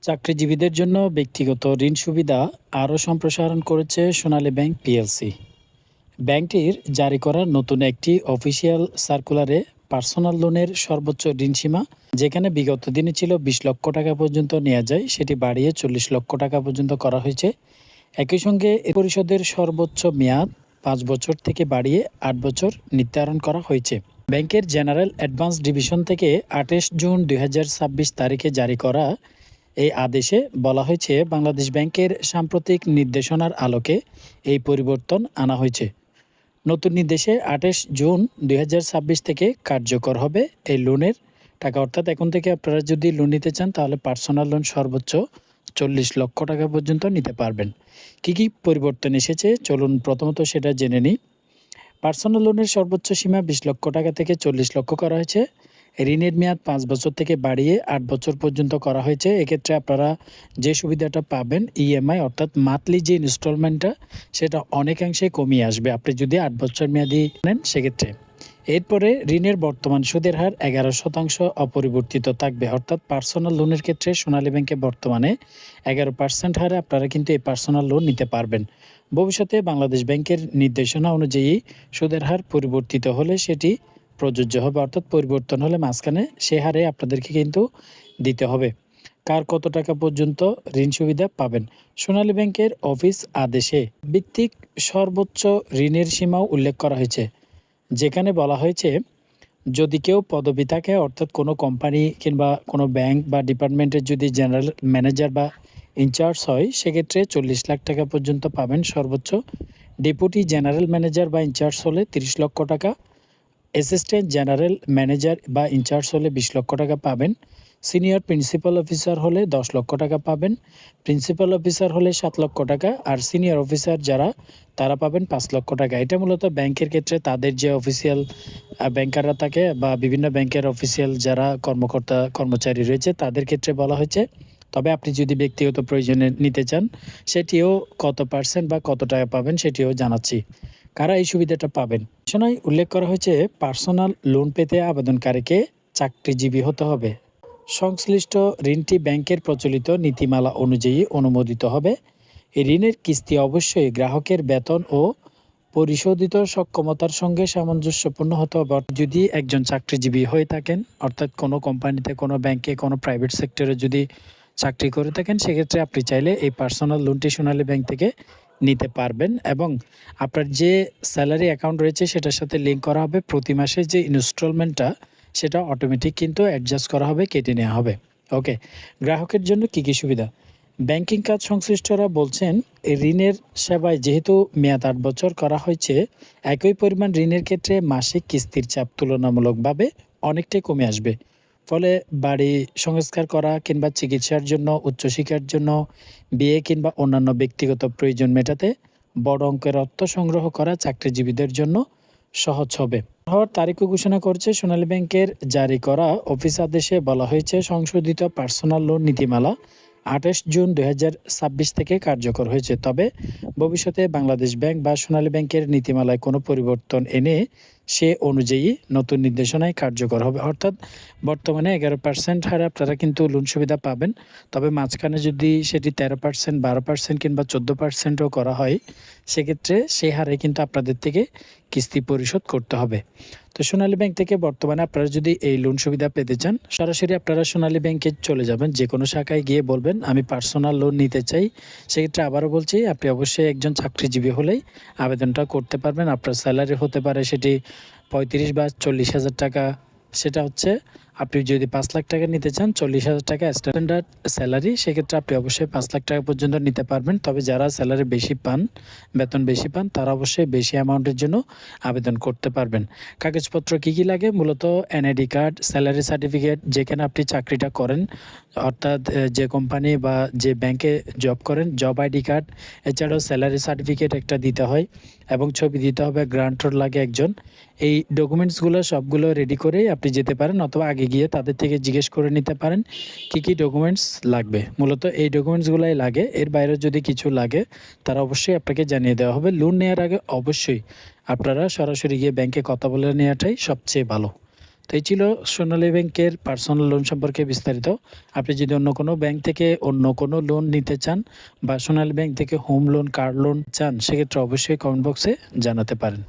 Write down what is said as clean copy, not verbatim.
চাকরিজীবীদের জন্য ব্যক্তিগত ঋণ সুবিধা আরও সম্প্রসারণ করেছে সোনালী ব্যাংক পিএলসি। ব্যাংকটির জারি করা নতুন একটি অফিসিয়াল সার্কুলারে পার্সোনাল লোনের সর্বোচ্চ ঋণসীমা, যেখানে বিগত দিনে ছিল 20 লক্ষ টাকা পর্যন্ত নেওয়া যায়, সেটি বাড়িয়ে 40 লক্ষ টাকা পর্যন্ত করা হয়েছে। একই সঙ্গে এ পরিশোধের সর্বোচ্চ মেয়াদ 5 বছর থেকে বাড়িয়ে 8 বছর নির্ধারণ করা হয়েছে। ব্যাংকের জেনারেল অ্যাডভান্স ডিভিশন থেকে 28 জুন 2026 তারিখে জারি করা এই আদেশে বলা হয়েছে, বাংলাদেশ ব্যাংকের সাম্প্রতিক নির্দেশনার আলোকে এই পরিবর্তন আনা হয়েছে। নতুন নির্দেশে 28 জুন 2026 থেকে কার্যকর হবে এই লোনের টাকা। অর্থাৎ এখন থেকে আপনারা যদি লোন নিতে চান তাহলে পার্সোনাল লোন সর্বোচ্চ 40 লক্ষ টাকা পর্যন্ত নিতে পারবেন। কি পরিবর্তন এসেছে চলুন প্রথমত সেটা জেনে নিই। পার্সোনাল লোনের সর্বোচ্চ সীমা 20 লক্ষ টাকা থেকে 40 লক্ষ করা হয়েছে। ঋণের মেয়াদ 5 বছর থেকে বাড়িয়ে 8 বছর পর্যন্ত করা হয়েছে। এক্ষেত্রে আপনারা যে সুবিধাটা পাবেন, ইএমআই অর্থাৎ মান্থলি যে ইনস্টলমেন্টটা, সেটা অনেকাংশে কমিয়ে আসবে আপনি যদি 8 বছর মেয়াদি নেন সেক্ষেত্রে। এরপরে ঋণের বর্তমান সুদের হার 11% অপরিবর্তিত থাকবে। অর্থাৎ পার্সোনাল লোনের ক্ষেত্রে সোনালী ব্যাংকে বর্তমানে 11% হারে আপনারা কিন্তু এই পার্সোনাল লোন নিতে পারবেন। ভবিষ্যতে বাংলাদেশ ব্যাংকের নির্দেশনা অনুযায়ী সুদের হার পরিবর্তিত হলে সেটি প্রযোজ্য হবে। অর্থাৎ পরিবর্তন হলে মাঝখানে সে হারে আপনাদেরকে কিন্তু দিতে হবে। কার কত টাকা পর্যন্ত ঋণ সুবিধা পাবেন? সোনালী ব্যাংকের অফিস আদেশে ভিত্তিক সর্বোচ্চ ঋণের সীমাও উল্লেখ করা হয়েছে, যেখানে বলা হয়েছে যদি কেউ পদবি থাকে, অর্থাৎ কোনো কোম্পানি কিংবা কোনো ব্যাংক বা ডিপার্টমেন্টের যদি জেনারেল ম্যানেজার বা ইনচার্জ হয়, সেক্ষেত্রে 40 লাখ টাকা পর্যন্ত পাবেন সর্বোচ্চ। ডেপুটি জেনারেল ম্যানেজার বা ইনচার্জ হলে 30 লক্ষ টাকা। অ্যাসিস্ট্যান্ট জেনারেল ম্যানেজার বা ইনচার্জ হলে 20 লক্ষ টাকা পাবেন। সিনিয়র প্রিন্সিপাল অফিসার হলে 10 লক্ষ টাকা পাবেন। প্রিন্সিপাল অফিসার হলে 7 লক্ষ টাকা। আর সিনিয়র অফিসার যারা, তারা পাবেন 5 লক্ষ টাকা। এটা মূলত ব্যাংকের ক্ষেত্রে তাদের যে অফিসিয়াল ব্যাংকাররা থাকে বা বিভিন্ন ব্যাংকের অফিসিয়াল যারা কর্মকর্তা কর্মচারী রয়েছে তাদের ক্ষেত্রে বলা হয়েছে। তবে আপনি যদি ব্যক্তিগত প্রয়োজনে নিতে চান, সেটিও কত পার্সেন্ট বা কত টাকা পাবেন সেটিও জানাচ্ছি। কারা এই সুবিধাটা পাবেন? ঘোষণায় উল্লেখ করা হয়েছে, পার্সোনাল লোন পেতে আবেদনকারীকে চাকরিজীবী হতে হবে। সংশ্লিষ্ট ঋণটি ব্যাংকের প্রচলিত নীতিমালা অনুযায়ী অনুমোদিত হবে। এই ঋণের কিস্তি অবশ্যই গ্রাহকের বেতন ও পরিশোধিত সক্ষমতার সঙ্গে সামঞ্জস্যপূর্ণ হতে হবে। যদি একজন চাকরিজীবী হয়ে থাকেন, অর্থাৎ কোনো কোম্পানিতে, কোনো ব্যাংকে, কোনো প্রাইভেট সেক্টরে যদি চাকরি করে থাকেন, সেক্ষেত্রে আপনি চাইলে এই পার্সোনাল লোনটি সোনালী ব্যাংক থেকে নিতে পারবেন। এবং আপনার যে স্যালারি অ্যাকাউন্ট রয়েছে সেটার সাথে লিঙ্ক করা হবে। প্রতি মাসে যে ইনস্টলমেন্টটা, সেটা অটোমেটিক কিন্তু অ্যাডজাস্ট করা হবে, কেটে নেওয়া হবে। ওকে, গ্রাহকের জন্য কী কী সুবিধা? ব্যাংকিং কাজ সংশ্লিষ্টরা বলছেন, এই ঋণের সেবায় যেহেতু মেয়াদ 8 বছর করা হয়েছে, একই পরিমাণ ঋণের ক্ষেত্রে মাসিক কিস্তির চাপ তুলনামূলকভাবে অনেকটাই কমে আসবে। ফলে বাড়ি সংস্কার করা কিংবা চিকিৎসার জন্য, উচ্চশিক্ষার জন্য, বিয়ে কিংবা অন্যান্য ব্যক্তিগত প্রয়োজন মেটাতে বড় অঙ্কের অর্থ সংগ্রহ করা চাকরিজীবীদের জন্য সহজ হবে। হওয়ার তারিখও ঘোষণা করছে সোনালী ব্যাংকের জারি করা অফিস আদেশে বলা হয়েছে, সংশোধিত পার্সোনাল লোন নীতিমালা 28 জুন 2026 থেকে কার্যকর হয়েছে। তবে ভবিষ্যতে বাংলাদেশ ব্যাংক বা সোনালী ব্যাংকের নীতিমালায় কোনো পরিবর্তন এনে সে অনুযায়ী নতুন নির্দেশনায় কার্যকর হবে। অর্থাৎ বর্তমানে 11% হারে আপনারা কিন্তু লোন সুবিধা পাবেন। তবে মাঝখানে যদি সেটি 13%, 12% কিংবা 14%ও করা হয়, সেক্ষেত্রে সেই হারে কিন্তু আপনাদের থেকে কিস্তি পরিশোধ করতে হবে। তো সোনালী ব্যাংক থেকে বর্তমানে আপনারা যদি এই লোন সুবিধা পেতে চান, সরাসরি আপনারা সোনালী ব্যাংকে চলে যাবেন। যে কোনো শাখায় গিয়ে বলবেন আমি পার্সোনাল লোন নিতে চাই। সেক্ষেত্রে আবারও বলছি, আপনি অবশ্যই একজন চাকরিজীবী হলেই আবেদনটা করতে পারবেন। আপনার স্যালারি হতে পারে সেটি 35 বা 40 হাজার টাকা। সেটা হচ্ছে, আপনি যদি 5 লাখ টাকা নিতে চান, 40 হাজার টাকা স্ট্যান্ডার্ড স্যালারি, সেক্ষেত্রে আপনি অবশ্যই 5 লাখ টাকা পর্যন্ত নিতে পারবেন। তবে যারা স্যালারি বেশি পান, বেতন বেশি পান, তারা অবশ্যই বেশি অ্যামাউন্টের জন্য আবেদন করতে পারবেন। কাগজপত্র কী কী লাগে? মূলত এনআইডি কার্ড, স্যালারি সার্টিফিকেট, যেখানে আপনি চাকরিটা করেন, অর্থাৎ যে কোম্পানি বা যে ব্যাংকে জব করেন, জব আইডি কার্ড, এছাড়াও স্যালারি সার্টিফিকেট একটা দিতে হয় এবং ছবি দিতে হবে, গ্রান্টর লাগে একজন। এই ডকুমেন্টসগুলো সবগুলো রেডি করেই আপনি যেতে পারেন, অথবা আগে গিয়ে তাদের থেকে জিজ্ঞেস করে নিতে পারেন কী কী ডকুমেন্টস লাগবে। মূলত এই ডকুমেন্টসগুলাই লাগে। এর বাইরে যদি কিছু লাগে, তারা অবশ্যই আপনাকে জানিয়ে দেওয়া হবে। লোন নেওয়ার আগে অবশ্যই আপনারা সরাসরি গিয়ে ব্যাংকে কথা বলে নেওয়াটাই সবচেয়ে ভালো। তো এই ছিল সোনালী ব্যাংকের পার্সোনাল লোন সম্পর্কে বিস্তারিত। আপনি যদি অন্য কোনো ব্যাংক থেকে অন্য কোনো লোন নিতে চান বা সোনালী ব্যাংক থেকে হোম লোন, কার লোন চান, সেক্ষেত্রে অবশ্যই কমেন্ট বক্সে জানাতে পারেন।